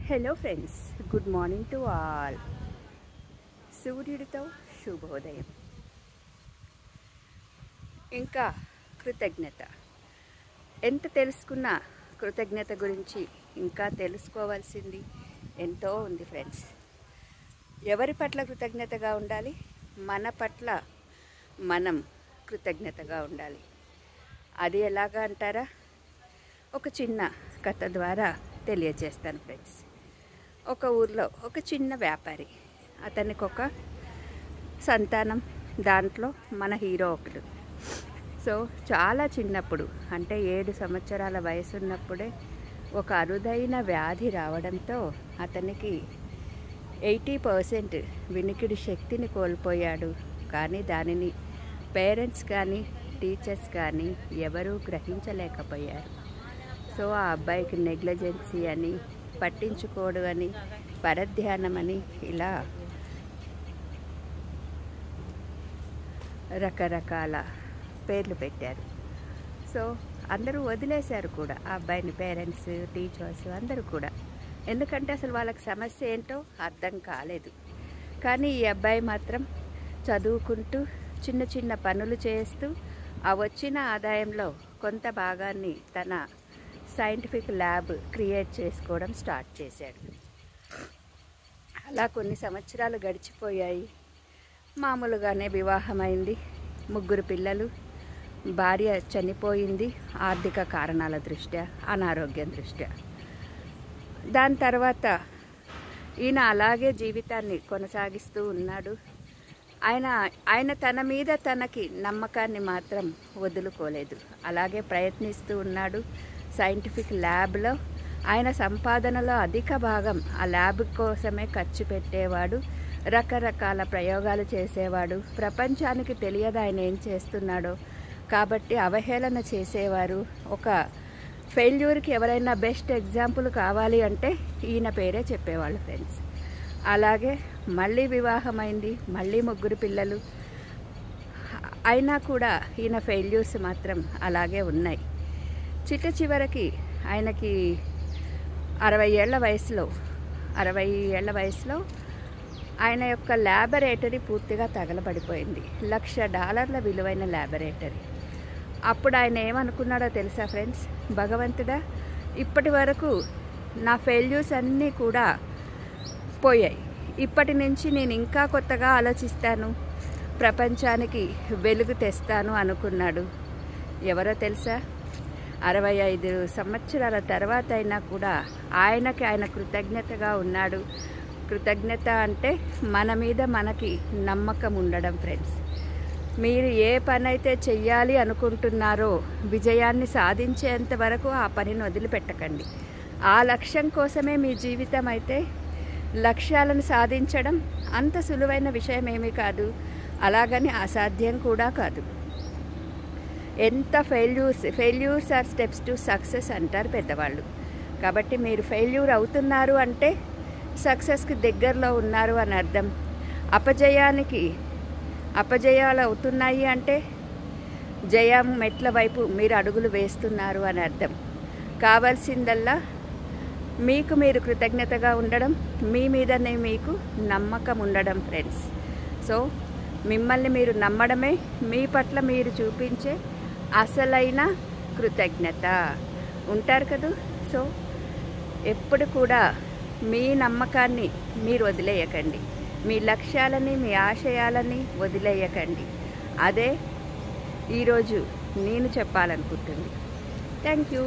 Hello friends, good morning to all. సూర్యుడితో శుభోదయం. ఇంకా కృతజ్ఞత. ఎంత తెలుసుకున్నా కృతజ్ఞత గురించి ఇంకా తెలుసుకోవాల్సింది ఎంతో ఉంది ఫ్రెండ్స్. ఎవరి పట్ల కృతజ్ఞతగా ఉండాలి? మన పట్ల మనం కృతజ్ఞతగా ఉండాలి. అది ఎలాగా అంటారా? ఒక చిన్న కథ ద్వారా తెలియజేస్తాను ఫ్రెండ్స్. ఒక ఊర్లో ఒక చిన్న వ్యాపారి, అతనికి ఒక సంతానం, దాంట్లో మన హీరో ఒకడు. సో చాలా చిన్నప్పుడు, అంటే 7 సంవత్సరాల వయసు ఉన్నప్పుడే ఒక అరుదైన వ్యాధి రావడంతో అతనికి 80% వినికిడి శక్తిని కోల్పోయాడు. కానీ దానిని పేరెంట్స్ కానీ టీచర్స్ కానీ ఎవరూ గ్రహించలేకపోయారు. సో ఆ అబ్బాయికి నెగ్లిజెన్సీ అని, పట్టించుకోడు అని, పరధ్యానం అని, ఇలా రకరకాల పేర్లు పెట్టారు. సో అందరూ వదిలేశారు కూడా ఆ అబ్బాయిని, పేరెంట్స్, టీచర్స్ అందరూ కూడా. ఎందుకంటే అసలు వాళ్ళకి సమస్య ఏంటో అర్థం కాలేదు. కానీ ఈ అబ్బాయి మాత్రం చదువుకుంటూ చిన్న చిన్న పనులు చేస్తూ ఆ వచ్చిన ఆదాయంలో కొంత భాగాన్ని తన సైంటిఫిక్ ల్యాబ్ క్రియేట్ చేసుకోవడం స్టార్ట్ చేశాడు. అలా కొన్ని సంవత్సరాలు గడిచిపోయాయి. మామూలుగానే వివాహమైంది, 3 పిల్లలు, భార్య చనిపోయింది ఆర్థిక కారణాల దృష్ట్యా, అనారోగ్యం దృష్ట్యా. దాని తర్వాత ఈయన అలాగే జీవితాన్ని కొనసాగిస్తూ ఉన్నాడు. ఆయన తన మీద తనకి నమ్మకాన్ని మాత్రం వదులుకోలేదు. అలాగే ప్రయత్నిస్తూ ఉన్నాడు. సైంటిఫిక్ ల్యాబ్లో ఆయన సంపాదనలో అధిక భాగం ఆ ల్యాబ్ కోసమే ఖర్చు పెట్టేవాడు. రకరకాల ప్రయోగాలు చేసేవాడు. ప్రపంచానికి తెలియదు ఆయన ఏం చేస్తున్నాడో. కాబట్టి అవహేళన చేసేవారు. ఒక ఫెయిల్యూర్కి ఎవరైనా బెస్ట్ ఎగ్జాంపుల్ కావాలి అంటే ఈయన పేరే చెప్పేవాళ్ళు ఫ్రెండ్స్. అలాగే మళ్ళీ వివాహమైంది, మళ్ళీ 3 పిల్లలు. అయినా కూడా ఈయన ఫెయిల్యూర్స్ మాత్రం అలాగే ఉన్నాయి. చివరికి ఆయనకి 60 ఏళ్ల వయసులో ఆయన యొక్క ల్యాబొరేటరీ పూర్తిగా తగలబడిపోయింది. $1,00,000 విలువైన ల్యాబొరేటరీ. అప్పుడు ఆయన ఏమనుకున్నాడో తెలుసా ఫ్రెండ్స్? భగవంతుడా, ఇప్పటి వరకు నా ఫెయిల్యూర్స్ అన్నీ కూడా పోయాయి. ఇప్పటి నుంచి నేను ఇంకా కొత్తగా ఆలోచిస్తాను, ప్రపంచానికి వెలుగు తెస్తాను అనుకున్నాడు. ఎవరో తెలుసా? 65 సంవత్సరాల తర్వాత అయినా కూడా ఆయన కృతజ్ఞతగా ఉన్నాడు. కృతజ్ఞత అంటే మన మీద మనకి నమ్మకం ఉండడం ఫ్రెండ్స్. మీరు ఏ పని అయితే చెయ్యాలి అనుకుంటున్నారో విజయాన్ని సాధించేంత వరకు ఆ పనిని వదిలిపెట్టకండి. ఆ లక్ష్యం కోసమే మీ జీవితం అయితే లక్ష్యాలను సాధించడం అంత సులువైన విషయం ఏమీ కాదు. అలాగని అసాధ్యం కూడా కాదు. ఎంత failures are steps to success అంటారు పెద్దవాళ్ళు. కాబట్టి మీరు ఫెయిల్యూర్ అవుతున్నారు అంటే సక్సెస్కి దగ్గరలో ఉన్నారు అని అర్థం. అపజయాలు అవుతున్నాయి అంటే జయం మెట్ల వైపు మీరు అడుగులు వేస్తున్నారు అని అర్థం. కావాల్సిందల్లా మీకు మీరు కృతజ్ఞతగా ఉండడం, మీ మీదనే మీకు నమ్మకం ఉండడం ఫ్రెండ్స్. సో మిమ్మల్ని మీరు నమ్మడమే మీ పట్ల మీరు చూపించే అసలైన కృతజ్ఞత. ఉంటారు కదా? సో ఎప్పుడు కూడా మీ నమ్మకాన్ని మీరు వదిలేయకండి. మీ లక్ష్యాలని, మీ ఆశయాలని వదిలేయకండి. అదే ఈరోజు నేను చెప్పాలనుకుంటుంది. Thank you.